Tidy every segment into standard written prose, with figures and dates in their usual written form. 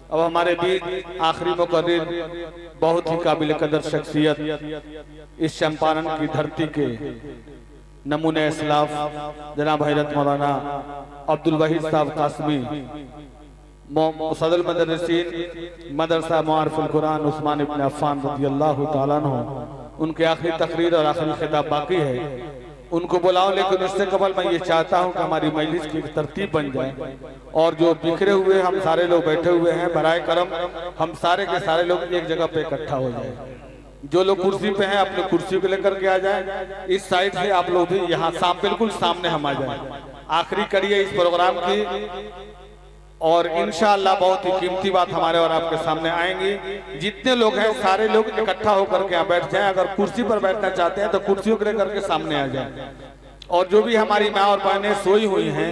अब हमारे बीच आखिरी मुकर्रिर, बहुत ही काबिल कदर शख्सियत, इस चंपारण की धरती के नमूने इस्लाफ जनाब हजरत मौलाना अब्दुल वहीद साहब कासमी, सदर मदरसीन मदरसा मुआरिफुल कुरान उस्मान इब्न अफ़्फ़ान रज़ियल्लाहु ताला अन्हु, उनके आखिरी तकरीर और आखिरी खिताब बाकी है, उनको बुलाओ। लेकिन उससे कबल मैं ये चाहता हूँ कि हमारी मजलिस की एक तरतीब बन जाए और जो बिखरे हुए हम सारे लोग बैठे हुए हैं, बराए करम हम सारे के सारे लोग एक जगह पे इकट्ठा हो जाए। जो लोग कुर्सी पे हैं अपनी कुर्सी को लेकर के आ जाए, इस साइड से आप लोग भी यहाँ बिल्कुल सामने हम आ जाए। आखिरी कड़ी है इस प्रोग्राम की और इंशाअल्लाह बहुत ही कीमती बात हमारे और आपके सामने आएंगी। जितने लोग हैं सारे लोग इकट्ठा होकर के यहाँ बैठ जाएं। अगर कुर्सी पर बैठना चाहते हैं तो कुर्सियों को लेकर के सामने आ जाएं। और जो भी हमारी माँ और बहनें सोई हुई हैं,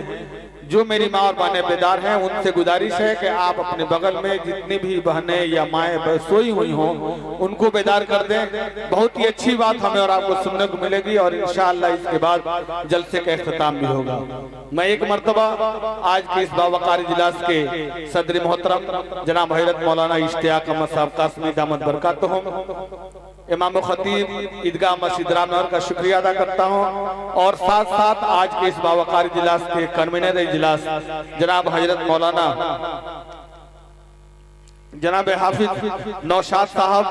जो मेरी माँ और बहनें बेदार हैं, उनसे गुजारिश है कि आप अपने बगल में जितनी भी बहनें या माएँ सोई हुई हों उनको बेदार कर दें। बहुत ही अच्छी बात हमें और आपको सुनने को मिलेगी और इंशाअल्लाह इसके बाद जलसे का इख्तिताम भी होगा। मैं एक मरतबा आज के इस बावकार इजलास के सदर मोहतरम जनाब हजरत मौलाना इश्तियाक अहमद साहब कासमी दामद बरकातुहुम, इमाम खतीब ईदगाह मस्जिद रामनगर का शुक्रिया अदा करता हूँ और साथ साथ आज के इस बावकार इजलास के कन्वीनर इजलास जनाब हजरत मौलाना जनाब हाफिज नौशाद साहब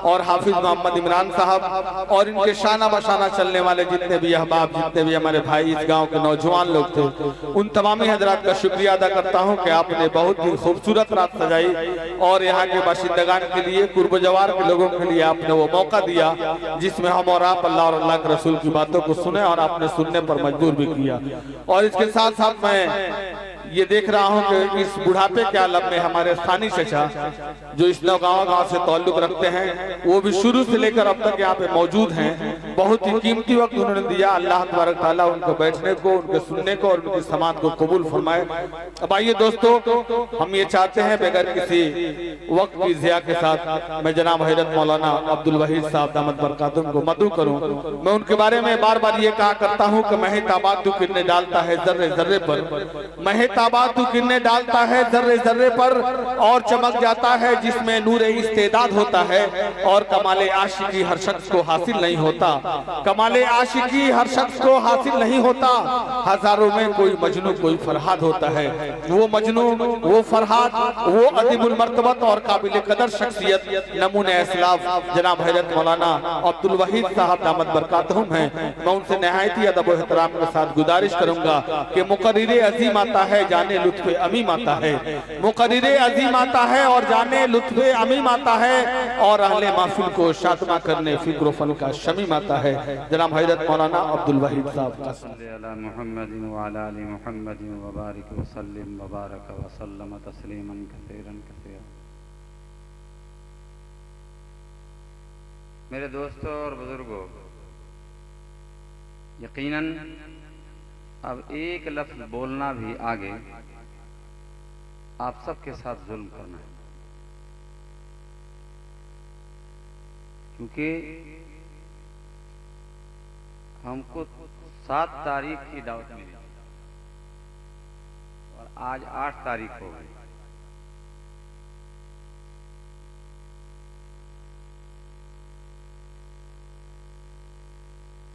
और हाफिज मोहम्मद इमरान साहब और इनके शाना बशाना चलने वाले जितने भी अहबाब, जितने भी हमारे भाई इस गांव के नौजवान लोग थे, उन तमामी हजरात का शुक्रिया अदा करता हूं कि आपने बहुत ही खूबसूरत रात सजाई और यहाँ के बाशिंदगान के लिए, कुर्ब जवार के लोगों के लिए आपने वो मौका दिया जिसमें हम और आप अल्लाह और अल्लाह के रसूल की बातों को सुने और आपने सुनने पर मजबूर भी किया। और इसके साथ साथ मैं ये देख रहा हूँ कि इस बुढ़ापे के आलम में हमारे स्थानीय चचा जो इस नौगांव गांव से ताल्लुक रखते हैं, वो भी शुरू से लेकर अब तक यहाँ पे मौजूद हैं। बहुत ही कीमती वक्त उन्होंने दिया। अल्लाह तबारक ताला उनको बैठने को, उनके सुनने को और उनकी समात को कबूल फरमाए। अब आइए दोस्तों, हम ये चाहते हैं बगैर किसी वक्त की ज़िया के साथ मैं जनाब हजरत मौलाना अब्दुल वहीद साहब दामद बरकातुहुम को मदू करूँ। मैं उनके बारे में बार बार ये कहा करता हूँ कि महे ताबाद तू किरने डालता है जर्रे जर्रे पर, महे ताबाद तू किरने डालता है जर्रे जर्रे पर और चमक जाता है जिसमें नूर इस्तेदाद होता है और कमाले आशिकी हर शख्स को हासिल नहीं होता, कमाले आशिकी हर शख्स को हासिल नहीं होता। हजारों में कोई मजनू कोई फरहाद होता है, वो मजनू वो फरहाद वो अदीबुल मर्तबत और काबिल कदर शख्सियत नमूने इस्लाफ जनाब हजरत मौलाना अब्दुल वहीद साहब दामद बरकातुहुम हैं। मैं उनसे निहायत ही अदब व एहतराम के साथ गुजारिश करूंगा कि मुकर्रिर अजीम आता है जाने लुत्फ़े अमीम आता है, मुकर्रिर अजीम आता है और जाने लुत्फ़े अमीम आता है और अहले महफिल को शातमा करने फिक्र फन का शमीम आता है। जनाब हजरत मौलाना अब्दुल वहीद साहब का मुहम्मदिन व अला आलि मुहम्मदिन व बारिक व सल्लिम व बारक व सल्लम तस्लीमन कसीरन कसीरा। मेरे दोस्तों और बुजुर्गों, यकीनन अब एक लफ्ज बोलना भी आगे आप सबके साथ जुल्म करना है, क्योंकि हमको 7 तारीख की दावत मिली और आज 8 तारीख हो गई।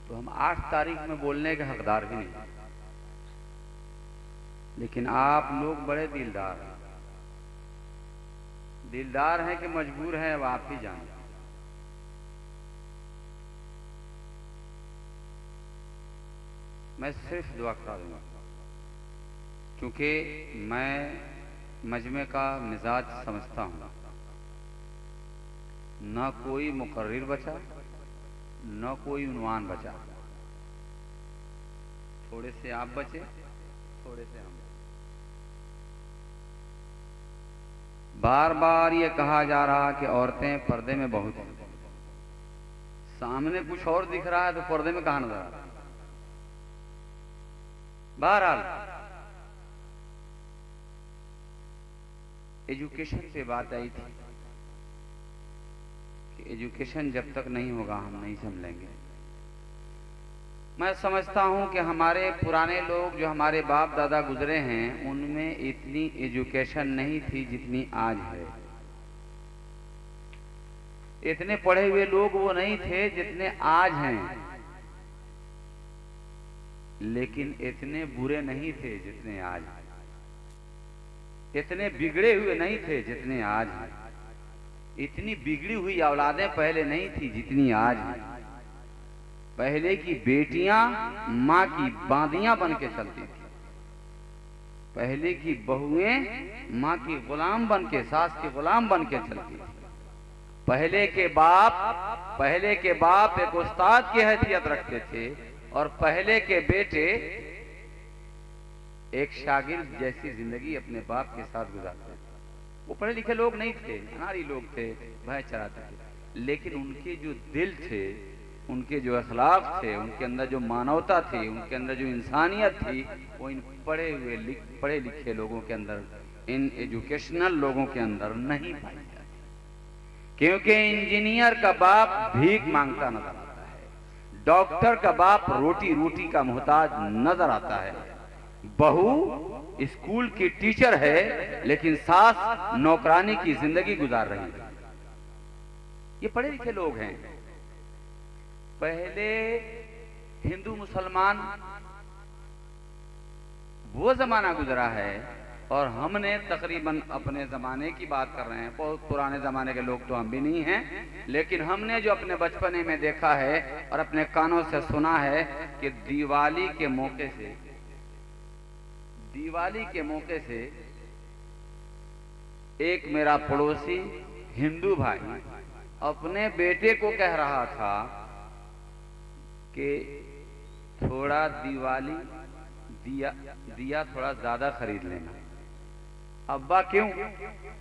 तो हम 8 तारीख में बोलने के हकदार भी नहीं, लेकिन आप लोग बड़े दिलदार हैं, दिलदार हैं कि मजबूर हैं, अब आप ही जानें। मैं सिर्फ दुआ करा दूंगा, क्योंकि मैं मजमे का मिजाज समझता हूं। ना कोई मुकर्रिर बचा, न कोई उन्वान बचा, थोड़े से आप बचे, थोड़े से हम। बार बार ये कहा जा रहा कि औरतें पर्दे में बहुत हैं, सामने कुछ और दिख रहा है तो पर्दे में कहां नजर आ रहा है। बहरहाल एजुकेशन पे बात आई थी कि एजुकेशन जब तक नहीं होगा हम नहीं समझेंगे। मैं समझता हूं कि हमारे पुराने लोग जो हमारे बाप दादा गुजरे हैं उनमें इतनी एजुकेशन नहीं थी जितनी आज है। इतने पढ़े हुए लोग वो नहीं थे जितने आज हैं, लेकिन इतने बुरे नहीं थे जितने आज हैं। इतने बिगड़े हुए नहीं थे जितने आज हैं। इतनी बिगड़ी हुई औलादें पहले नहीं थी जितनी आज हैं। पहले की बेटियां माँ की बांदियां बन के चलती थी। पहले की बहुएं माँ की गुलाम बन के, सास की गुलाम बन के चलती थी। पहले के बाप एक उस्ताद की हैसियत रखते थे और पहले के बेटे एक शागिर्द जैसी जिंदगी अपने बाप के साथ गुजारते थे। वो पढ़े लिखे लोग नहीं थे, अनाड़ी लोग थे, भैंस चराते थे, लेकिन उनके जो दिल थे, उनके जो अखलाक थे, उनके अंदर जो मानवता थी, उनके अंदर जो इंसानियत थी, वो इन पढ़े लिखे लोगों के अंदर, इन एजुकेशनल लोगों के अंदर नहीं पाई जाती। क्योंकि इंजीनियर का बाप भीख मांगता नजर आता है, डॉक्टर का बाप रोटी का मोहताज नजर आता है, बहू स्कूल की टीचर है लेकिन सास नौकरानी की जिंदगी गुजार रही है। ये पढ़े लिखे लोग हैं। पहले हिंदू मुसलमान वो जमाना गुजरा है और हमने तकरीबन अपने जमाने की बात कर रहे हैं, बहुत पुराने जमाने के लोग तो हम भी नहीं हैं, लेकिन हमने जो अपने बचपने में देखा है और अपने कानों से सुना है कि दिवाली के मौके से एक मेरा पड़ोसी हिंदू भाई अपने बेटे को कह रहा था कि थोड़ा दिवाली दिया थोड़ा ज्यादा खरीद लेना। अब्बा क्यों?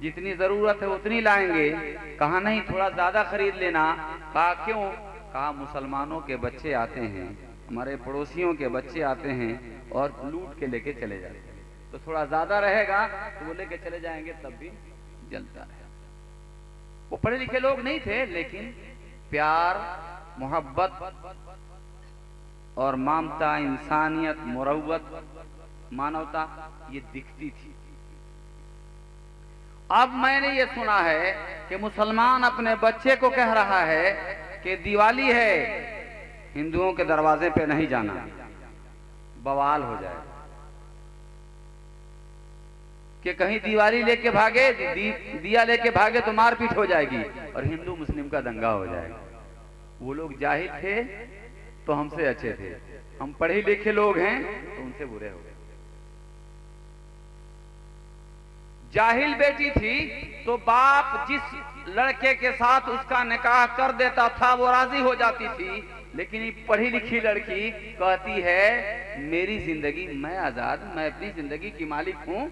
जितनी जरूरत है उतनी लाएंगे। कहा नहीं, थोड़ा ज्यादा खरीद लेना। कहा क्यों? कहा मुसलमानों के बच्चे आते हैं, हमारे पड़ोसियों के बच्चे आते हैं और लूट के लेके चले जाते हैं, तो थोड़ा ज्यादा रहेगा तो वो लेके चले जाएंगे, तब भी जलता है। वो पढ़े लिखे लोग नहीं थे, लेकिन प्यार, मोहब्बत और ममता, इंसानियत, मुरव्वत, मानवता ये दिखती थी। अब मैंने ये सुना है कि मुसलमान अपने बच्चे को कह रहा है कि दिवाली है, हिंदुओं के दरवाजे पे नहीं जाना, बवाल हो जाए। कि कहीं दिवाली लेके भागे, दिया लेके भागे तो मारपीट हो जाएगी और हिंदू मुस्लिम का दंगा हो जाएगा। वो लोग जाहिल थे तो हमसे अच्छे थे, हम पढ़े लिखे लोग हैं तो उनसे बुरे हो गए। जाहिल बेटी थी तो बाप जिस लड़के के साथ उसका निकाह कर देता था वो राजी हो जाती थी, लेकिन ये पढ़ी लिखी लड़की कहती है मेरी जिंदगी, मैं आजाद, मैं अपनी जिंदगी की मालिक हूं,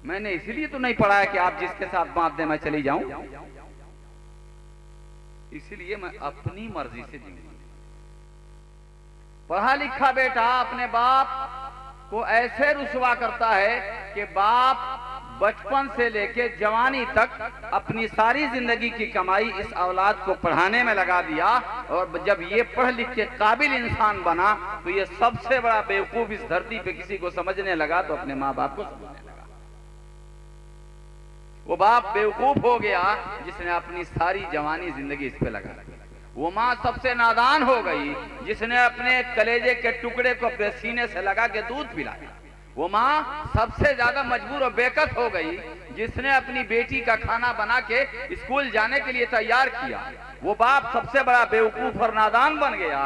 मैंने इसलिए तो नहीं पढ़ा है कि आप जिसके साथ बांध दे मैं चली जाऊं, इसलिए मैं अपनी मर्जी से जीऊंगी। पढ़ा लिखा बेटा अपने बाप को ऐसे रुसवा करता है कि बाप बचपन से लेके जवानी तक अपनी सारी जिंदगी की कमाई इस औलाद को पढ़ाने में लगा दिया, और जब ये पढ़ लिख के काबिल इंसान बना तो ये सबसे बड़ा बेवकूफ इस धरती पे किसी को समझने लगा तो अपने माँ बाप को समझने लगा। वो बाप बेवकूफ हो गया जिसने अपनी सारी जवानी जिंदगी इस पे लगा दी। वो माँ सबसे नादान हो गई जिसने अपने कलेजे के टुकड़े को अपने सीने से लगा के दूध पिलाया। वो माँ सबसे ज्यादा मजबूर और बेकस हो गई जिसने अपनी बेटी का खाना बना के स्कूल जाने के लिए तैयार किया। वो बाप सबसे बड़ा बेवकूफ और नादान बन गया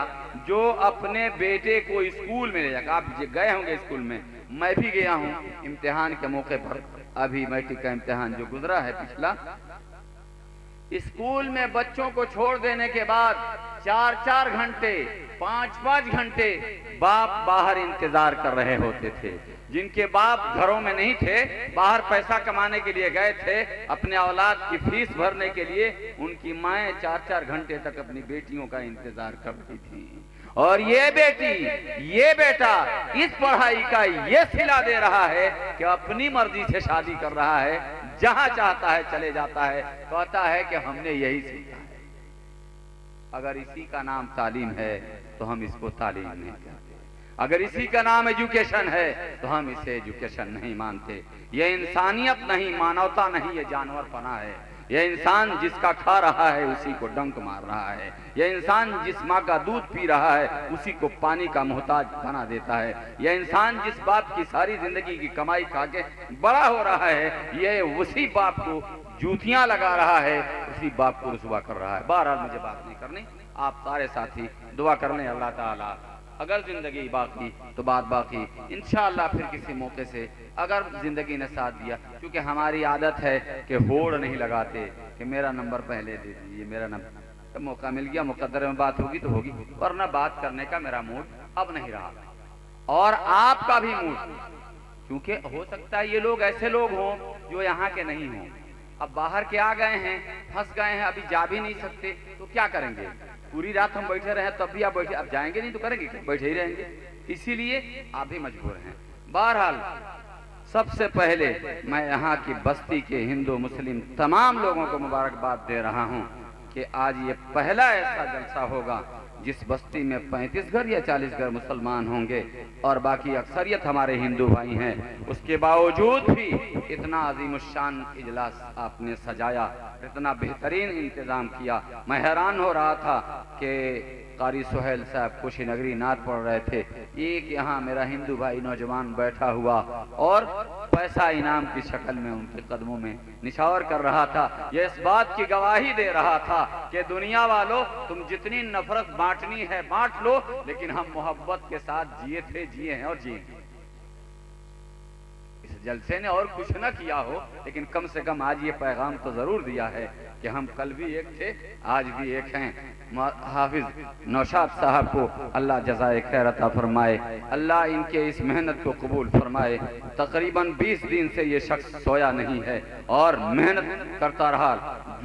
जो अपने बेटे को स्कूल में ले जाकर, आप गए होंगे स्कूल में, मैं भी गया हूँ इम्तिहान के मौके पर, अभी मैट्रिक का इम्तिहान जो गुजरा है पिछला, स्कूल में बच्चों को छोड़ देने के बाद 4-4 घंटे 5-5 घंटे बाप बाहर इंतजार कर रहे होते थे। जिनके बाप घरों में नहीं थे, बाहर पैसा कमाने के लिए गए थे, अपने औलाद की फीस भरने के लिए, उनकी माएं 4-4 घंटे तक अपनी बेटियों का इंतजार कर रही थी। और ये बेटी, ये बेटा इस पढ़ाई का ये सिला दे रहा है कि अपनी मर्जी से शादी कर रहा है, जहां चाहता है चले जाता है, कहता है कि हमने यही सीखा है। अगर इसी का नाम तालीम है तो हम इसको तालीम नहीं कहते। अगर इसी का नाम एजुकेशन है तो हम इसे एजुकेशन नहीं मानते। ये इंसानियत नहीं, मानवता नहीं, ये जानवरपना है। यह इंसान जिसका खा रहा है उसी को डंक मार रहा है। यह इंसान जिस माँ का दूध पी रहा है उसी को पानी का मोहताज बना देता है। यह इंसान जिस बाप की सारी जिंदगी की कमाई खा के बड़ा हो रहा है, यह उसी बाप को जूतियां लगा रहा है, उसी बाप को रुसवा कर रहा है। बहरहाल मुझे बात नहीं करनी, आप सारे साथी दुआ कर लें अल्लाह ताला अगर जिंदगी बाकी तो बात बाकी, इंशाअल्लाह फिर किसी मौके से अगर जिंदगी ने साथ दिया, क्योंकि हमारी आदत है कि होड़ नहीं लगाते कि मेरा नंबर पहले दे दीजिए, मेरा नंबर, तो मौका मिल गया मुकद्दर में बात होगी तो होगी, वरना बात करने का मेरा मूड अब नहीं रहा, और आपका भी मूड, क्योंकि हो सकता है ये लोग ऐसे लोग हों जो यहाँ के नहीं हों, अब बाहर के आ गए हैं, फंस गए हैं, अभी जा भी नहीं सकते, तो क्या करेंगे? पूरी रात हम बैठे रहे तब भी आप बैठे, अब जाएंगे नहीं तो करेंगे क्या? बैठे ही रहेंगे। इसीलिए आप भी मजबूर हैं। बहरहाल सबसे पहले मैं यहाँ की बस्ती के हिंदू मुस्लिम तमाम लोगों को मुबारकबाद दे रहा हूँ कि आज ये पहला ऐसा जलसा होगा जिस बस्ती में 35 घर या 40 घर मुसलमान होंगे और बाकी अक्सरियत हमारे हिंदू भाई हैं। उसके बावजूद भी इतना अजीमुशान इजलास आपने सजाया, इतना बेहतरीन इंतजाम किया। मैं हैरान हो रहा था कि कारी सुहेल साहब कुशीनगरी नात पढ़ रहे थे, एक यहाँ मेरा हिंदू भाई नौजवान बैठा हुआ और पैसा इनाम की शक्ल में उनके कदमों में निछावर कर रहा था। यह इस बात की गवाही दे रहा था कि दुनिया वालों, तुम जितनी नफरत बांटनी है बांट लो, लेकिन हम मोहब्बत के साथ जिए थे, जिए हैं और जिए। इस जलसे ने और कुछ न किया हो, लेकिन कम से कम आज ये पैगाम तो जरूर दिया है कि हम कल भी एक थे, आज भी एक हैं। हाफिज नौशाद साहब को अल्लाह जज़ाए खैर अता फरमाए, अल्लाह इनके इस मेहनत को कबूल फरमाए। तकरीबन 20 दिन से ये शख्स सोया नहीं है और मेहनत करता रहा,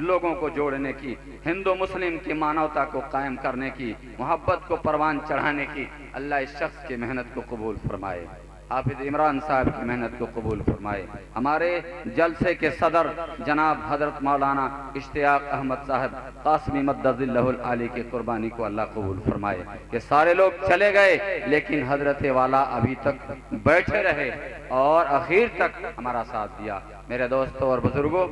लोगों को जोड़ने की, हिंदू मुस्लिम की मानवता को कायम करने की, मोहब्बत को परवान चढ़ाने की। अल्लाह इस शख्स की मेहनत को कबूल फरमाए, हाफिज इमरान साहब की मेहनत को कबूल फरमाए। हमारे जलसे के सदर जनाब हजरत मौलाना इश्तियाक अहमद साहब कासमी मद्दजिल्लहुल आली की कुर्बानी को अल्लाह कबूल फरमाए कि सारे लोग चले गए लेकिन हजरत वाला अभी तक बैठे रहे और आखिर तक हमारा साथ दिया। मेरे दोस्तों और बुजुर्गों,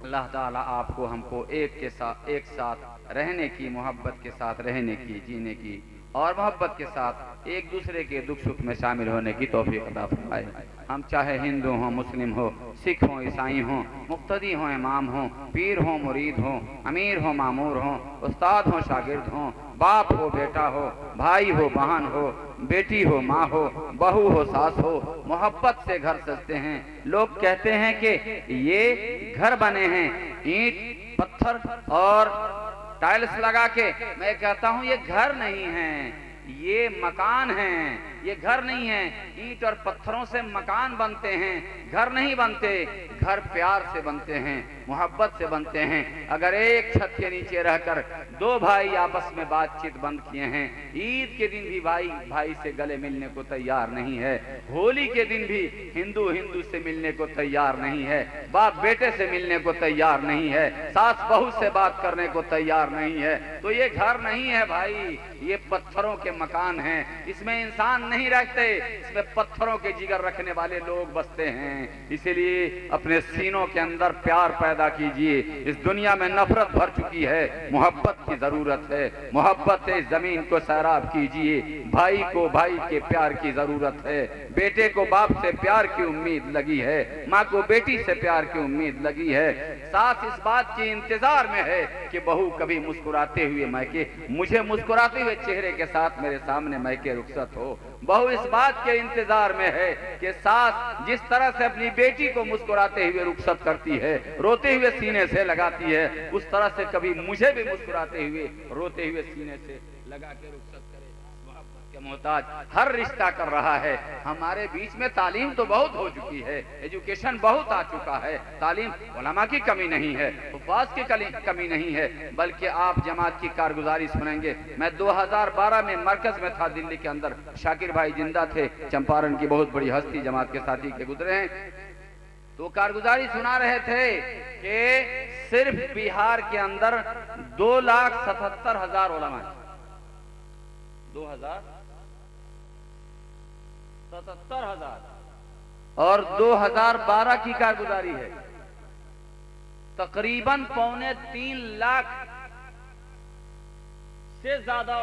अल्लाह ताला आपको हमको एक साथ रहने की, मोहब्बत के साथ रहने की, जीने की और मोहब्बत के साथ एक दूसरे के दुख सुख में शामिल होने की तौफीक अता फरमाए। हम चाहे हिंदू हों, मुस्लिम हो, सिख हों, ईसाई हों, मुक्तदी हों, इमाम हों, पीर हों, मुरीद हों, अमीर हों, मामूर हों, उस्ताद हों, शागिर्द हों, बाप हो, बेटा हो, भाई हो, बहन हो, बेटी हो, माँ हो, बहू हो, सास हो, मोहब्बत से घर सजते हैं। लोग कहते हैं कि ये घर बने हैं ईंट पत्थर और टाइल्स लगा के, मैं कहता हूं ये घर नहीं है, ये मकान हैं। ये घर नहीं है, ईंट और पत्थरों से मकान बनते हैं, घर नहीं बनते। घर प्यार से बनते हैं, मोहब्बत से बनते हैं। अगर एक छत के नीचे रहकर दो भाई आपस में बातचीत बंद किए हैं, ईद के दिन भी भाई भाई से गले मिलने को तैयार नहीं है, होली के दिन भी हिंदू हिंदू से मिलने को तैयार नहीं है, बाप बेटे से मिलने को तैयार नहीं है, सास बहू से बात करने को तैयार नहीं है, तो ये घर नहीं है भाई, ये पत्थरों के मकान हैं। इसमें इंसान नहीं रहते, इसमें पत्थरों के जिगर रखने वाले लोग बसते हैं। इसीलिए अपने सीनों के अंदर प्यार पैदा कीजिए। इस दुनिया में नफरत भर चुकी है, मोहब्बत की जरूरत है। मोहब्बत से जमीन को सैराब कीजिए। भाई को भाई के प्यार की जरूरत है, बेटे को बाप से प्यार की उम्मीद लगी है, माँ को बेटी से प्यार की उम्मीद लगी है, सास इस बात की इंतजार में है कि बहू कभी मुस्कुराते हुए मैके, मुझे मुस्कुराते हुए चेहरे के साथ मेरे सामने मैके रुखसत हो। बहू इस बात के इंतजार में है कि सास जिस तरह से अपनी बेटी को मुस्कुराते हुए रुखसत करती है, रोते हुए सीने से लगाती है, उस तरह से कभी मुझे भी मुस्कुराते हुए रोते हुए सीने से लगा के रुखसत करे। मोहब्बत के मोहताज हर रिश्ता कर रहा है। हमारे बीच में तालीम तो बहुत हो चुकी है, एजुकेशन बहुत आ चुका है, तालीम उलमा की कमी नहीं है, हुफ़ाज़ की कमी नहीं है, बल्कि आप जमात की कारगुजारी सुनेंगे। मैं 2012 में मरकज में था दिल्ली के अंदर, शाकिर भाई जिंदा थे, चंपारण की बहुत बड़ी हस्ती जमात के साथी के गुजरे हैं। तो कारगुजारी सुना रहे थे कि सिर्फ बिहार के अंदर 2,77,000 उलमा, 2,77,000 और 2012 की कारगुजारी है तकरीबन 2.25 लाख से ज्यादा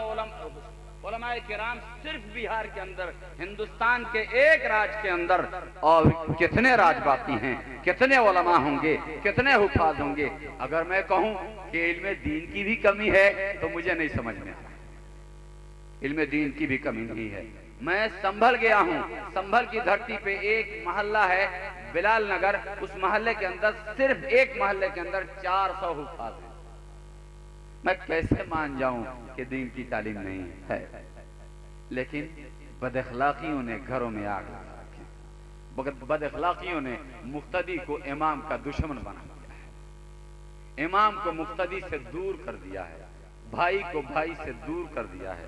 उलमाए किराम सिर्फ बिहार के अंदर, हिंदुस्तान के एक राज्य के अंदर। और कितने राज बाकी हैं, कितने उलमा होंगे, कितने हुफाज होंगे। अगर मैं कहूं कि इल्म दीन की भी कमी है तो मुझे नहीं समझ में आता। इल्म दीन की भी कमी नहीं है। मैं संभल गया हूं, संभल की धरती पे एक मोहल्ला है बिलाल नगर, उस मोहल्ले के अंदर सिर्फ एक मोहल्ले के अंदर 400 हुफाज हैं। मैं कैसे मान जाऊं कि दीन की तालीम नहीं है। लेकिन बदअखलाकियों ने घरों में आग लगा रखी, बदअखलाकियों ने मुक्तदी को इमाम का दुश्मन बना दिया है, इमाम को मुक्तदी से दूर कर दिया है, भाई को भाई से दूर कर दिया है,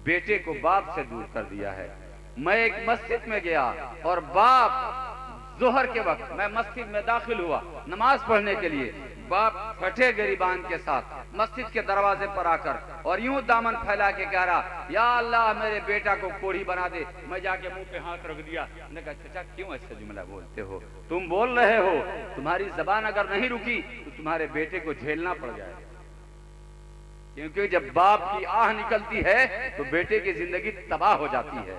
बेटे को बाप से दूर कर दिया है। मैं एक मस्जिद में गया और बाप जोहर के वक्त मैं मस्जिद में दाखिल हुआ नमाज पढ़ने के लिए, बाप फटे गरीबान के साथ मस्जिद के दरवाजे पर आकर और यूं दामन फैला के कह रहा, या अल्लाह मेरे बेटा को कोढ़ी बना दे। मैं जाके मुंह पे हाथ रख दिया। मैंने कहा चाचा क्यों ऐसा जुमला बोलते हो, तुम बोल रहे हो, तुम्हारी जबान अगर नहीं रुकी तो तुम्हारे बेटे को झेलना पड़ जाएगा। क्योंकि जब बाप की आह निकलती है तो बेटे की जिंदगी तबाह हो जाती है।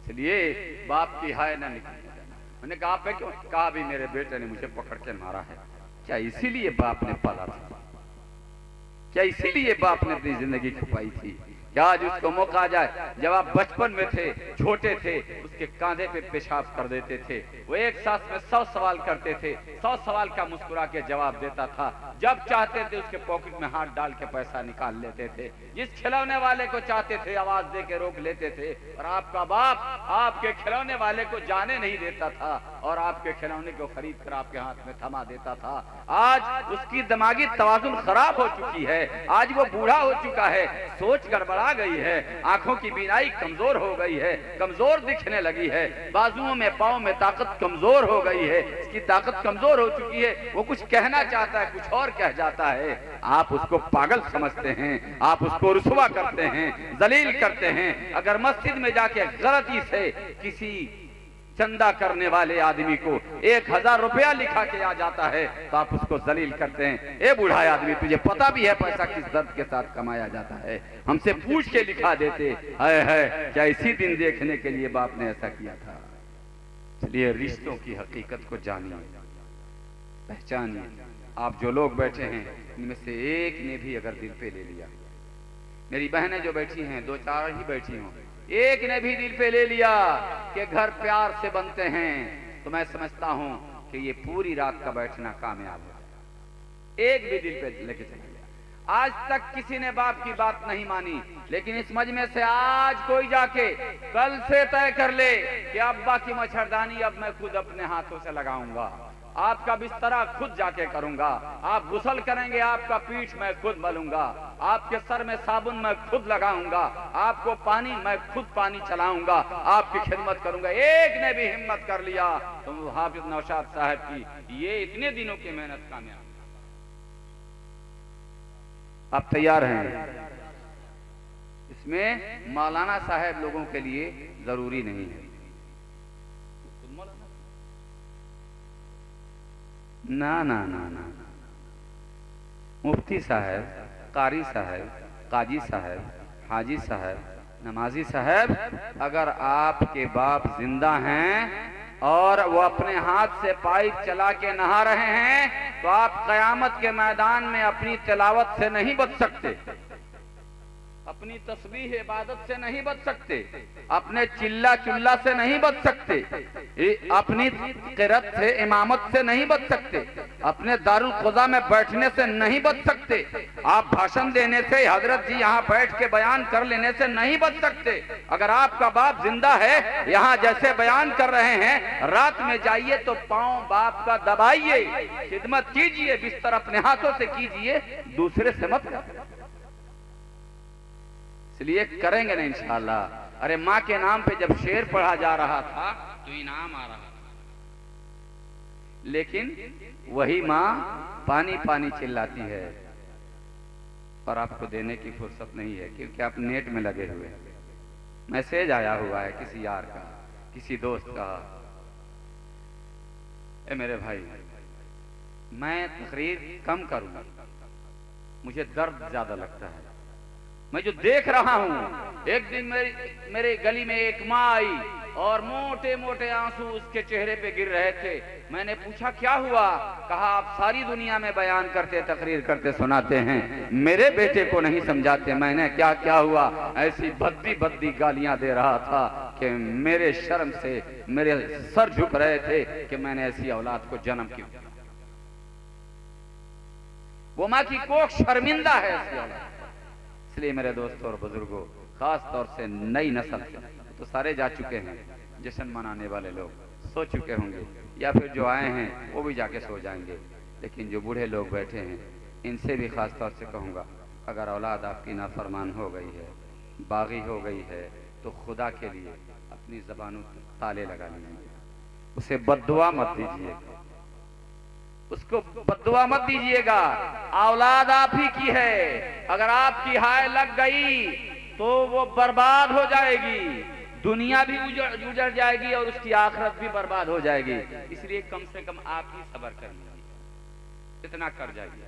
इसलिए बाप की हाय ना निकलने देना। मैंने कहा आप क्यों? कहा भी मेरे बेटे ने मुझे पकड़ के मारा है। क्या इसीलिए बाप ने पाला था? क्या इसीलिए बाप ने अपनी जिंदगी छुपाई थी? क्या आज उसको मौका आ जाए? जब आप बचपन में थे, छोटे थे, उसके कांधे पे पेशाब कर देते थे, वो एक सांस में 100 सवाल करते थे, 100 सवाल का मुस्कुरा के जवाब देता था। जब चाहते थे उसके पॉकेट में हाथ डाल के पैसा निकाल लेते थे। जिस खिलौने वाले को चाहते थे आवाज दे के रोक लेते थे। और आपका बाप आपके खिलौने वाले को जाने नहीं देता था और आपके खिलौने को खरीद कर आपके हाथ में थमा देता था। आज उसकी दिमागी तवाजुन खराब हो चुकी है, आज वो बूढ़ा हो चुका है, सोच गड़बड़ा गई है, आंखों की बीनाई कमजोर हो गई है, कमजोर दिखने लगी है, बाजुओं में पांव में ताकत कमजोर हो गई है, इसकी ताकत कमजोर हो चुकी है। वो कुछ कहना चाहता है, कुछ और कह जाता है। आप उसको पागल समझते हैं, आप उसको रुसवा करते हैं, जलील करते हैं। अगर मस्जिद में जाके गलती से किसी चंदा करने वाले आदमी को 1000 रुपया लिखा के आ जाता है तो आप उसको जलील करते हैं। ए बूढ़ा आदमी, तुझे पता भी है पैसा किस दर्द के साथ कमाया जाता है, हमसे पूछ के लिखा देते। है क्या इसी दिन देखने के लिए बाप ने ऐसा किया था? इसलिए रिश्तों की हकीकत को जानिए, पहचानिए। आप जो लोग बैठे हैं इनमें से एक ने भी अगर दिल पे ले लिया, मेरी बहनें जो बैठी हैं 2-4 ही बैठी हों, एक ने भी दिल पे ले लिया कि घर प्यार से बनते हैं, तो मैं समझता हूं कि ये पूरी रात का बैठना कामयाब है। एक भी दिल पे लेके चला गया। आज तक किसी ने बाप की बात नहीं मानी, लेकिन इस मजमे से आज कोई जाके कल से तय कर ले कि अब्बा की मच्छरदानी अब मैं खुद अपने हाथों से लगाऊंगा, आपका बिस्तरा खुद जाके करूंगा, आप गुसल करेंगे आपका पीठ मैं खुद मलूंगा, आपके सर में साबुन मैं खुद लगाऊंगा, आपको पानी मैं खुद पानी चलाऊंगा, आपकी खिदमत करूंगा। एक ने भी हिम्मत कर लिया तो हाफिज नौशाद साहब की ये इतने दिनों की मेहनत कामयाब। आप तैयार हैं? इसमें मौलाना साहब लोगों के लिए जरूरी नहीं है। ना ना ना ना, मुफ्ती साहब, कारी साहब, काजी साहब, हाजी साहब, नमाजी साहब, अगर आपके बाप जिंदा हैं और वो अपने हाथ से पाइप चला के नहा रहे हैं तो आप कयामत के मैदान में अपनी तिलावत से नहीं बच सकते, अपनी तस्बीह इबादत से नहीं बच सकते, अपने चिल्ला चुल्ला से नहीं बच सकते, अपनी क़िरात से इमामत से नहीं बच सकते, अपने दारुल क़ुज़ा में बैठने से नहीं बच सकते, आप भाषण देने से, हजरत जी यहाँ बैठ के बयान कर लेने से नहीं बच सकते। अगर आपका बाप जिंदा है, यहाँ जैसे बयान कर रहे हैं, रात में जाइए तो पांव बाप का दबाइए, खिदमत कीजिए, बिस्तर अपने हाथों से कीजिए, दूसरे से मत। इसलिए करेंगे ना इंशाअल्लाह। अरे माँ के नाम पे जब शेर पढ़ा जा रहा था तो इनाम आ रहा था। लेकिन वही माँ पानी पानी चिल्लाती है और आपको देने की फुर्सत नहीं है, क्योंकि आप नेट में लगे हुए हैं। मैसेज आया हुआ है किसी यार का, किसी दोस्त का। ए मेरे भाई, मैं तकरीर कम करूंगा, मुझे दर्द ज्यादा लगता है। मैं जो देख रहा हूं, एक दिन मेरे गली में एक माँ आई और मोटे मोटे आंसू उसके चेहरे पे गिर रहे थे। मैंने पूछा क्या हुआ? कहा आप सारी दुनिया में बयान करते, तकरीर करते, सुनाते हैं, मेरे बेटे को नहीं समझाते। मैंने क्या हुआ? ऐसी भद्दी भद्दी गालियां दे रहा था कि मेरे शर्म से मेरे सर झुक रहे थे कि मैंने ऐसी औलाद को जन्म क्यों दिया। वो माँ की कोख शर्मिंदा है ऐसी औलाद। इसलिए मेरे दोस्तों और बुजुर्गों, खास तौर से नई नस्ल तो सारे जा चुके हैं, जश्न मनाने वाले लोग सो चुके होंगे, या फिर जो आए हैं वो भी जाके सो जाएंगे। लेकिन जो बूढ़े लोग बैठे हैं, इनसे भी खास तौर से कहूँगा, अगर औलाद आपकी नाफरमान हो गई है, बागी हो गई है, तो खुदा के लिए अपनी ज़बानों ताले लगा लीजिए। उसे बद्दुआ मत दीजिएगा, उसको बद्दुआ मत दीजिएगा। औलाद आप ही की है, अगर आपकी हाय लग गई तो वो बर्बाद हो जाएगी, दुनिया भी उजड़ जाएगी और उसकी आखिरत भी बर्बाद हो जाएगी। इसलिए कम से कम आप ही सब्र कर लीजिए, इतना कर जाइए,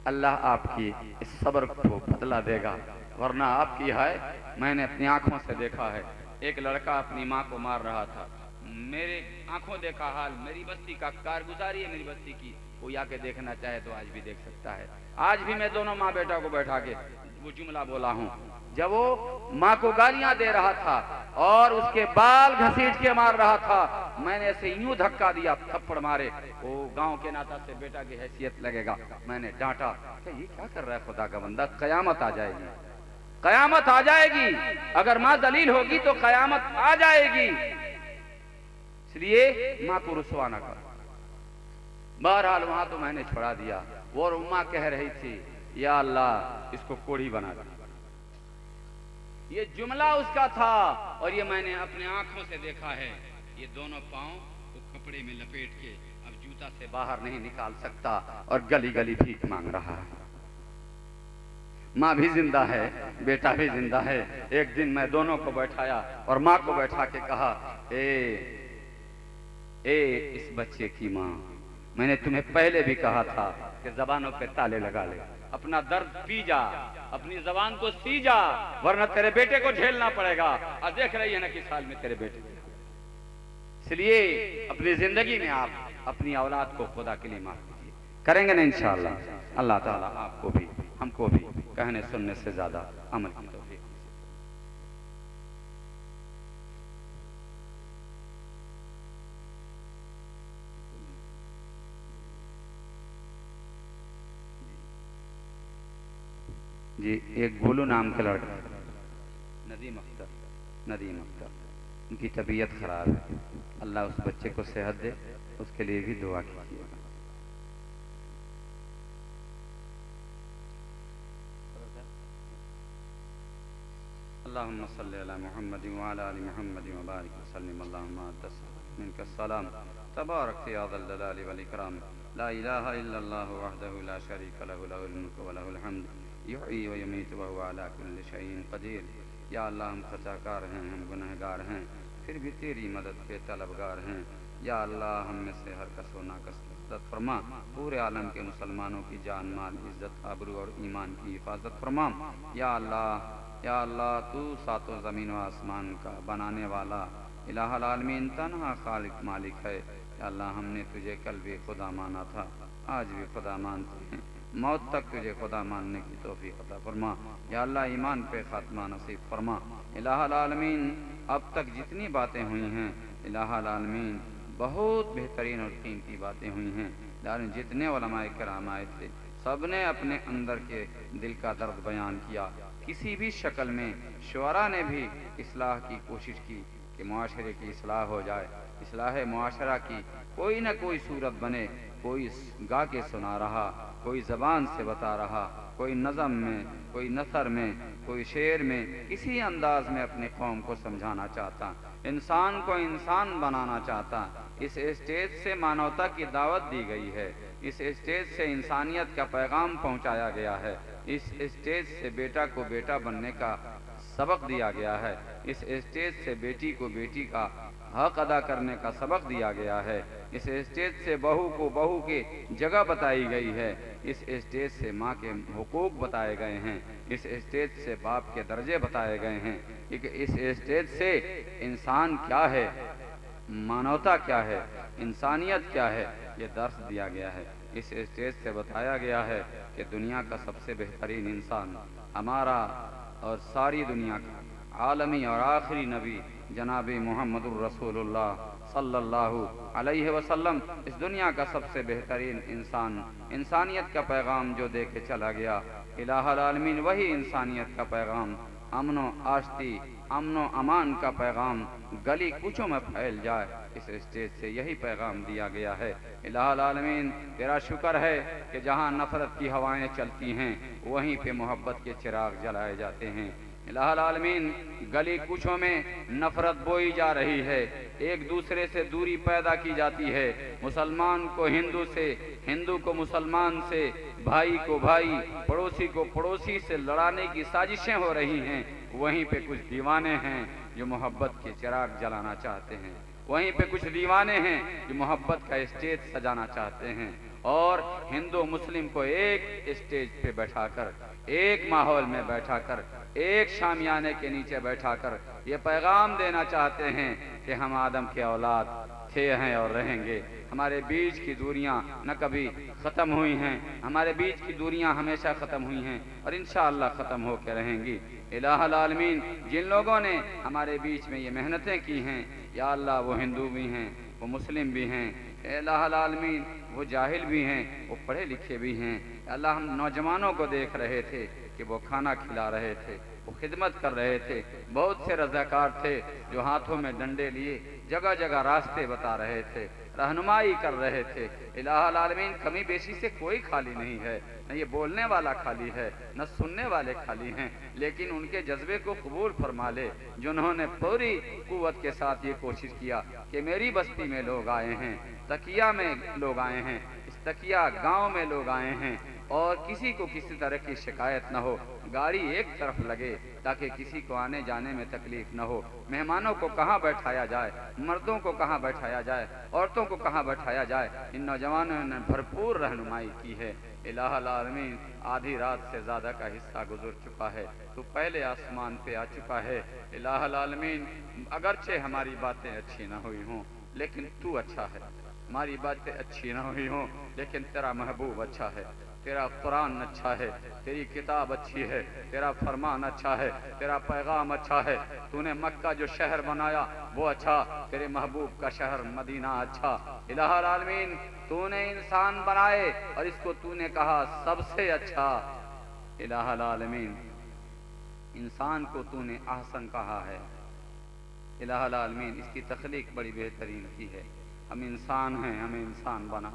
अल्लाह आपकी इस सब्र को बदला देगा। वरना आपकी हाय, मैंने अपनी आंखों से देखा है, एक लड़का अपनी माँ को मार रहा था। मेरे आंखों देखा हाल, मेरी बस्ती का कारगुजारी है, मेरी बस्ती की, कोई आके देखना चाहे तो आज भी देख सकता है। आज भी मैं दोनों माँ बेटा को बैठा के वो जुमला बोला हूँ। जब वो माँ को गालियां दे रहा था और उसके बाल घसीट के मार रहा था, मैंने ऐसे यूं धक्का दिया, थप्पड़ मारे, वो गांव के नाता से बेटा की हैसियत लगेगा। मैंने डांटा कि ये क्या कर रहा है खुदा का बंदा, कयामत आ जाएगी, कयामत आ जाएगी। अगर माँ दलील होगी तो कयामत आ जाएगी। इसलिए माँ को रुसवा ना कर। बहरहाल वहां तो मैंने छोड़ा दिया। वो उम्मा कह रही थी, या अल्लाह इसको कोढ़ी बना दे। ये जुमला उसका था और ये मैंने अपने आंखों से देखा है। ये दोनों पांव वो कपड़े में लपेट के अब जूता से बाहर नहीं निकाल सकता और गली गली भीख मांग रहा है। माँ भी जिंदा है, बेटा भी जिंदा है। एक दिन मैं दोनों को बैठाया और माँ को बैठा के कहा, इस बच्चे की माँ, मैंने तुम्हें पहले भी कहा था कि जबानों पे ताले लगा ले, अपना दर्द पी जा, अपनी जबान को सी जा, वरना तेरे बेटे को झेलना पड़ेगा। और देख रही है ना किस हाल में तेरे बेटे। इसलिए अपनी जिंदगी में आप अपनी औलाद को खुदा के लिए माफ कीजिए। करेंगे ना इंशाअल्लाह। अल्लाह ताला आपको भी हमको भी कहने सुनने से ज्यादा अमल की तौफीक। जी, एक गोलू नाम का लड़का, नदीम अख्तर, उनकी तबीयत खराब है। अल्लाह उस बच्चे को सेहत दे, उसके लिए भी दुआ कीजिएगा। अल्लाहुम्मा सल्ली अला मुहम्मद व अला आलि मुहम्मद व बारिक व सल्लिम। अल्लाहुम्मा मिनका सलाम तबारक या ज़ल जलाली वल इकराम। ला इलाहा इल्लल्लाहु वहदहु ला शरीका लहु, लहुल मुल्कु व लहुल हम्द, युहयी व युमीतु व हुवा अला कुल्लि शैइन क़दीर। या अल्लाह, हम खताकार हैं, हम गुनहगार हैं, फिर भी तेरी मदद के तलबगार हैं। या अल्लाह, हम में से हर कस व नाकस मदद फरमा। पूरे आलम के मुसलमानों की जान माल इज्जत आबरू और ईमान की हिफाजत फरमा। या अल्लाह, तू सातों ज़मीन व आसमान का बनाने वाला इलाहुल आलमीन तन्हा खालिक मालिक है। या अल्लाह, हमने तुझे कल भी खुदा माना था, आज भी खुदा मानते हैं, मौत तक तुझे खुदा मानने की तौफीक अता फरमा। या अल्लाह, ईमान पे खात्मा नसीब फरमा। इलाहुल आलमीन, अब तक जितनी बातें हुई हैं इलाहुल आलमीन बहुत बेहतरीन और कीमती बातें हुई हैं। यानी जितने उलमाए किराम आए थे, सब ने अपने अंदर के दिल का दर्द बयान किया। किसी भी शक्ल में शुअरा ने भी इस्लाह की कोशिश की कि मुआशरे की इस्लाह हो जाए। इस्लाह मुआशरा की कोई न कोई सूरत बने। कोई गा के सुना रहा, कोई ज़बान से बता रहा, कोई नज़म में, कोई नसर में, कोई शेर में, किसी अंदाज में अपने कौम को समझाना चाहता। इंसान को इंसान बनाना चाहता। इस स्टेज से मानवता की दावत दी गई है, इस स्टेज से इंसानियत का पैगाम पहुंचाया गया है, इस स्टेज से बेटा को बेटा बनने का सबक दिया गया है, इस स्टेज से बेटी को बेटी का हक अदा करने का सबक दिया गया है, इस स्टेज से बहू को बहू के जगह बताई गई है, इस स्टेज से माँ के हुकूक बताए गए हैं, इस स्टेज से बाप के दर्जे बताए गए हैं, कि इस स्टेज से इंसान क्या है, मानवता क्या है, इंसानियत क्या है, ये दर्स दिया गया है। इस स्टेज से बताया गया है कि दुनिया का सबसे बेहतरीन इंसान हमारा और सारी दुनिया का आलमी और आखिरी नबी जनाबी मोहम्मदुर रसूलुल्लाह सल्लल्लाहु अलैहि वसल्लम इस दुनिया का सबसे बेहतरीन इंसान, इंसानियत का पैगाम जो दे के चला गया। इलाहुल आलमीन वही इंसानियत का पैगाम, अमनो आश्ती अमनो अमान का पैगाम गली कूचों में फैल जाए, इस स्टेज से यही पैगाम दिया गया है। इलाहुल आलमीन तेरा शुक्र है कि जहाँ नफरत की हवाएं चलती हैं वहीं पे मोहब्बत के चिराग जलाए जाते हैं। इलाहुल आलमीन गली कूचों में नफरत बोई जा रही है, एक दूसरे से दूरी पैदा की जाती है, मुसलमान को हिंदू से, हिंदू को मुसलमान से, भाई को भाई, पड़ोसी को पड़ोसी से लड़ाने की साजिशें हो रही हैं। वहीं पे कुछ दीवाने हैं जो मोहब्बत के चिराग जलाना चाहते हैं, वहीं पे कुछ दीवाने हैं जो मोहब्बत का स्टेज सजाना चाहते हैं और हिंदू मुस्लिम को एक स्टेज पे बैठाकर, एक माहौल में बैठाकर, एक शामियाने के नीचे बैठाकर ये पैगाम देना चाहते हैं कि हम आदम के औलाद थे, हैं और रहेंगे। हमारे बीच की दूरियां न कभी ख़त्म हुई हैं, हमारे बीच की दूरियां हमेशा ख़त्म हुई हैं और इंशाअल्लाह ख़त्म होकर रहेंगी। इलाहुल आलमीन जिन लोगों ने हमारे बीच में ये मेहनतें की हैं, या अल्लाह वो हिंदू भी हैं, वो मुस्लिम भी हैं, इलाहुल आलमीन वो जाहिल भी हैं, वो पढ़े लिखे भी हैं। अल्लाह हम नौजवानों को देख रहे थे कि वो खाना खिला रहे थे, वो खिदमत कर रहे थे, बहुत से रज़ाकार थे जो हाथों में डंडे लिए जगह जगह रास्ते बता रहे थे, रहनुमाई कर रहे थे। इलाहुल आलमीन कमी बेशी से कोई खाली नहीं है, न ये बोलने वाला खाली है न सुनने वाले खाली हैं, लेकिन उनके जज्बे को कबूल फरमा ले जिन्होंने पूरी कुव्वत के साथ ये कोशिश किया कि मेरी बस्ती में लोग आए हैं, तकिया में लोग आए हैं, इस तकिया गांव में लोग आए हैं और किसी को किसी तरह की शिकायत न हो, गाड़ी एक तरफ लगे ताकि किसी को आने जाने में तकलीफ न हो, मेहमानों को कहाँ बैठाया जाए, मर्दों को कहाँ बैठाया जाए, औरतों को कहाँ बैठाया जाए, इन नौजवानों ने भरपूर रहनुमाई की है। इलाहुल आलमीन आधी रात से ज़्यादा का हिस्सा गुजर चुका है, तू पहले आसमान पे आ चुका है। इलाहुल आलमीन अगरचे हमारी बातें अच्छी न हुई हों लेकिन तू अच्छा है, हमारी बातें अच्छी न हुई हों लेकिन तेरा महबूब अच्छा है, तेरा कुरान अच्छा है, तेरी किताब अच्छी है, तेरा फरमान अच्छा है, तेरा पैगाम अच्छा है। तूने मक्का जो शहर बनाया वो अच्छा, तेरे महबूब का शहर मदीना अच्छा। इलाहुल आलमीन तूने इंसान बनाए और इसको तूने कहा सबसे अच्छा। इलाहुल आलमीन इंसान को तूने अहसन कहा है। इलाहुल आलमीन इसकी तख्लीक बड़ी बेहतरीन की है। हम इंसान हैं, हमें इंसान बना,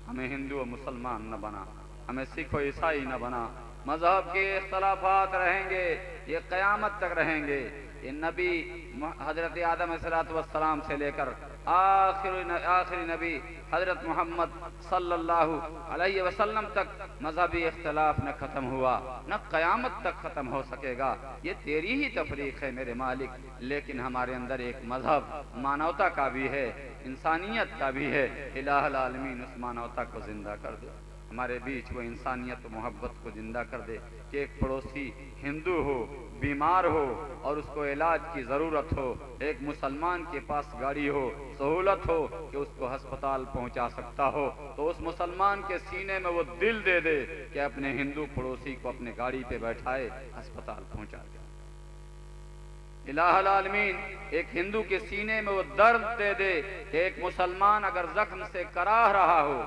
हमें हिंदू और मुसलमान न बना, हमें सिख और ईसाई न बना। मजहब के इख्तलाफात रहेंगे, ये क़यामत तक रहेंगे। ये नबी हजरत आदम अलैहिस्सलाम से लेकर आखिरी नबी हजरत मोहम्मद सल्लल्लाहु अलैहि वसल्लम तक मजहबी इख्तलाफ न ख़त्म हुआ, न क़यामत तक ख़त्म हो सकेगा। ये तेरी ही तफरीक है मेरे मालिक, लेकिन हमारे अंदर एक मजहब मानवता का भी है, इंसानियत का भी है। इलाहुल आलमीन उस मानवता को जिंदा कर दे, हमारे बीच वो इंसानियत और मोहब्बत को जिंदा कर दे कि एक पड़ोसी हिंदू हो, बीमार हो और उसको इलाज की ज़रूरत हो, एक मुसलमान के पास गाड़ी हो, सहूलत हो कि उसको अस्पताल पहुंचा सकता हो, तो उस मुसलमान के सीने में वो दिल दे दे कि अपने हिंदू पड़ोसी को अपने गाड़ी पे बैठाए अस्पताल पहुंचा दे। इलाहुल आलमीन एक हिंदू के सीने में वो दर्द दे दे कि एक मुसलमान अगर जख्म से कराह रहा हो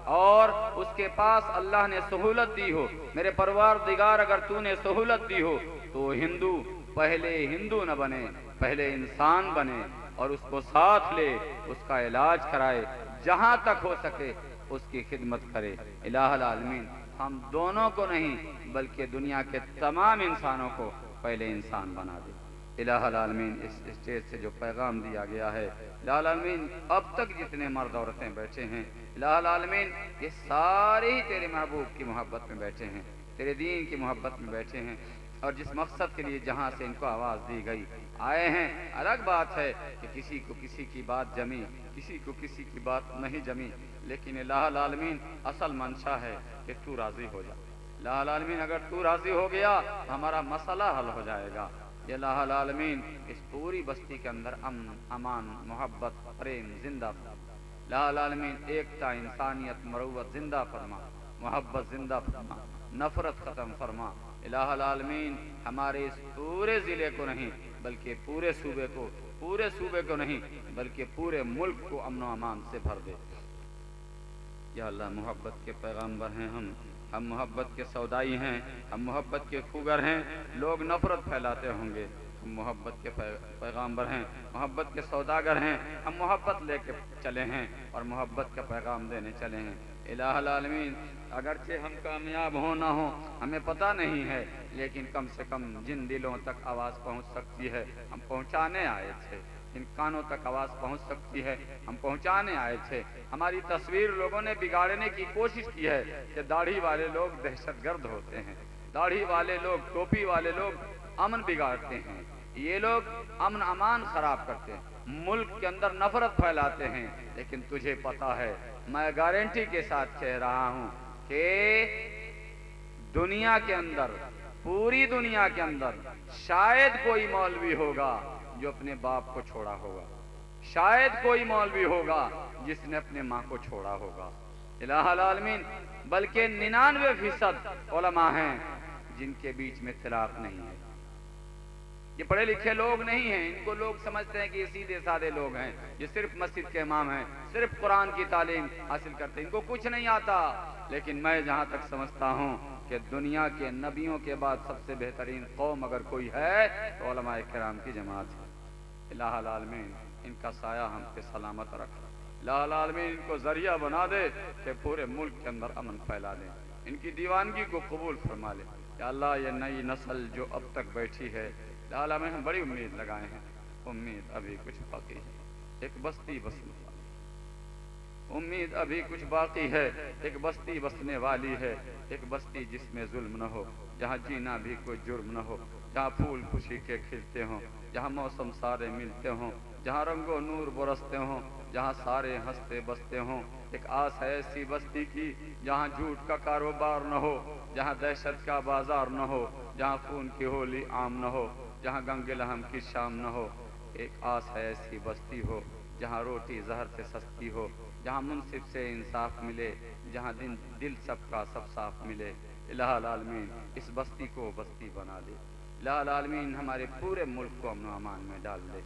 और उसके पास अल्लाह ने सहूलत दी हो, मेरे परवरदिगार अगर तूने सहूलत दी हो, तो हिंदू पहले हिंदू न बने, पहले इंसान बने और उसको साथ ले, उसका इलाज कराए, जहां तक हो सके उसकी खिदमत करे। इलाहुल आलमीन हम दोनों को नहीं बल्कि दुनिया के तमाम इंसानों को पहले इंसान बना दे। इलाहुल आलमीन इस स्टेज से जो पैगाम दिया गया है, इलाहुल आलमीन अब तक जितने मर्द औरतें बैठे हैं, इलाहुल आलमीन ये सारे ही तेरे महबूब की मोहब्बत में बैठे हैं, तेरे दीन की मोहब्बत में बैठे हैं, और जिस मकसद के लिए जहाँ से इनको आवाज़ दी गई आए हैं। अलग बात है कि किसी को किसी की बात जमी, किसी को किसी की बात नहीं जमी, लेकिन इलाहुल आलमीन असल मंशा है कि तू राज़ी हो जा। इलाहुल आलमीन अगर तू राज़ी हो गया तो हमारा मसला हल हो जाएगा। इलाहुल आलमीन इस पूरी बस्ती के अंदर अमन, अमान, मोहब्बत, प्रेम जिंदा फरमा। इलाहुल आलमीन एकता, इंसानियत, मरूवत जिंदा फरमा, मोहब्बत जिंदा फरमा, नफरत ख़त्म फरमा। इलाहुल आलमीन हमारे इस पूरे ज़िले को नहीं बल्कि पूरे सूबे को नहीं बल्कि पूरे मुल्क को अमन व अमान से भर दे। या अल्लाह, मोहब्बत के पैगाम्बर हैं हम मोहब्बत के सौदाई हैं, हम मोहब्बत के खूगर हैं। लोग नफरत फैलाते होंगे, हम मोहब्बत के पैगाम्बर हैं, मोहब्बत के सौदागर हैं। हम मोहब्बत लेके चले हैं और मोहब्बत का पैगाम देने चले हैं। इलाहुल आलमीन अगरचे हम कामयाब हो ना हो हमें पता नहीं है, लेकिन कम से कम जिन दिलों तक आवाज़ पहुंच सकती है हम पहुंचाने आए थे, इन कानों तक आवाज़ पहुंच सकती है हम पहुंचाने आए थे। हमारी तस्वीर लोगों ने बिगाड़ने की कोशिश की है कि दाढ़ी वाले लोग दहशतगर्द होते हैं, दाढ़ी वाले लोग, टोपी वाले लोग अमन बिगाड़ते हैं, ये लोग अमन अमान खराब करते हैं, मुल्क के अंदर नफरत फैलाते हैं। लेकिन तुझे पता है, मैं गारंटी के साथ कह रहा हूं कि दुनिया के अंदर, पूरी दुनिया के अंदर शायद कोई मौलवी होगा जो अपने बाप को छोड़ा होगा, शायद कोई मौलवी होगा जिसने अपने माँ को छोड़ा होगा। इलाहुल आलमीन बल्कि 99% उलमा हैं जिनके बीच में इख्तिलाफ नहीं है। ये पढ़े लिखे लोग नहीं हैं, इनको लोग समझते हैं कि ये सीधे साधे लोग हैं, ये सिर्फ मस्जिद के इमाम हैं, सिर्फ कुरान की तालीम हासिल करते हैं, इनको कुछ नहीं आता। लेकिन मैं जहाँ तक समझता हूँ कि दुनिया के नबियों के बाद सबसे बेहतरीन कौम अगर कोई है तो उलमाए किराम की जमात है। इलाहुल आलमीन इनका साया हम पे सलामत रख, इलाहुल आलमीन इनको जरिया बना दे कि पूरे मुल्क के अंदर अमन फैला दे, इनकी दीवानगी को कबूल फरमा ले। या अल्लाह, ये नई नस्ल जो अब तक बैठी है, लाला में हम बड़ी उम्मीद लगाए हैं, उम्मीद अभी कुछ बाकी है, एक बस्ती बसने वाली, उम्मीद अभी कुछ बाकी है, एक बस्ती बसने वाली है, एक बस्ती जिसमें जुल्म न हो, जहाँ जीना भी कोई जुर्म न हो, जहाँ फूल खुशी के खिलते हों, जहाँ मौसम सारे मिलते हों, जहाँ रंगो नूर बरसते हों, जहाँ सारे हंसते बसते हों। एक आस है ऐसी बस्ती की जहाँ झूठ का कारोबार न हो, जहाँ दहशत का बाजार न हो, जहाँ खून की होली आम न हो, जहाँ गंगे लहम की शाम न हो। एक आस है ऐसी बस्ती हो जहाँ रोटी जहर से सस्ती हो, जहाँ मुनसिफ से इंसाफ मिले, जहाँ दिल सबका सब साफ मिले। इलाहुल आलमीन इस बस्ती को बस्ती बना दे, इलाहुल आलमीन हमारे पूरे मुल्क को अमन अमान में डाल दे।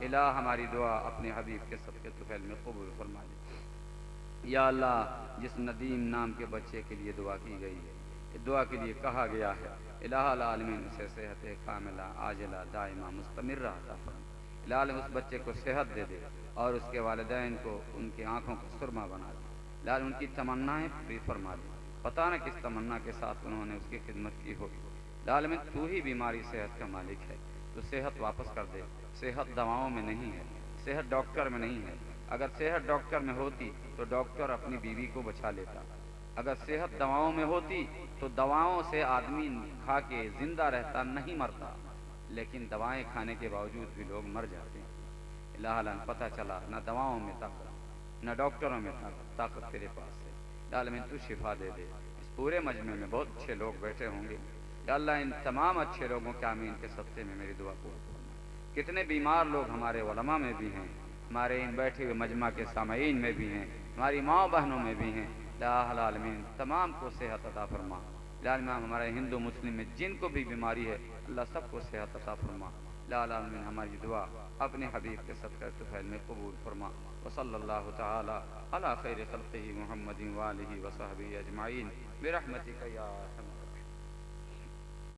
इलाह हमारी दुआ अपने हबीब के सदक़े तुफ़ैल में कबूल फरमा दे। या अल्लाह, जिस नदीम नाम के बच्चे के लिए दुआ की गई है, दुआ के लिए कहा गया है, इलाहुल आलमीन उसे सेहत कामिला आजिला दाइमा मुस्तमिर्रा अता फरमा। इलाहुल आलमीन उस बच्चे को सेहत दे दे और उसके वालिदैन को उनकी आँखों को सुरमा बना दे। इलाहुल उनकी तमन्नाएँ पूरी फरमा दे, पता न किस तमन्ना के साथ उन्होंने उसकी खिदमत की होगी। इलाहुल आलमीन तू ही बीमारी सेहत का मालिक है, तो सेहत वापस कर दे। सेहत दवाओं में नहीं है, सेहत डॉक्टर में नहीं है। अगर सेहत डॉक्टर में होती तो डॉक्टर अपनी बीवी को बचा लेता, अगर सेहत दवाओं में होती तो दवाओं से आदमी खा के जिंदा रहता, नहीं मरता। लेकिन दवाएं खाने के बावजूद भी लोग मर जाते हैं। इलाहुल पता चला न दवाओं में ताकत न डॉक्टरों में ताकत तेरे पास है। या अल्लाह तू शिफा दे दे। इस पूरे मजमे में बहुत अच्छे लोग बैठे होंगे, या अल्लाह इन तमाम अच्छे लोगों के आमीन के सत्ते में मेरी दुआ को। कितने बीमार लोग हमारे उलमा में भी हैं, हमारे इन बैठे हुए मजमा के सामईन में भी हैं, हमारी माँ बहनों में भी हैं। इलाहुल आलमीन तमाम को सेहत अता फरमा। इलाहुल हमारे हिंदू मुस्लिम में जिनको भी बीमारी है अल्लाह सबको सेहत अता फरमा। इलाहुल आलमीन हमारी दुआ अपने हबीब के सदक़े तुफ़ैल में कबूल फरमा। व सल्लल्लाहु तआला अला खैरि खल्क़िही मुहम्मदिन व आलिहि व सहबिही अजमाइन बिरहमतिका या अरहम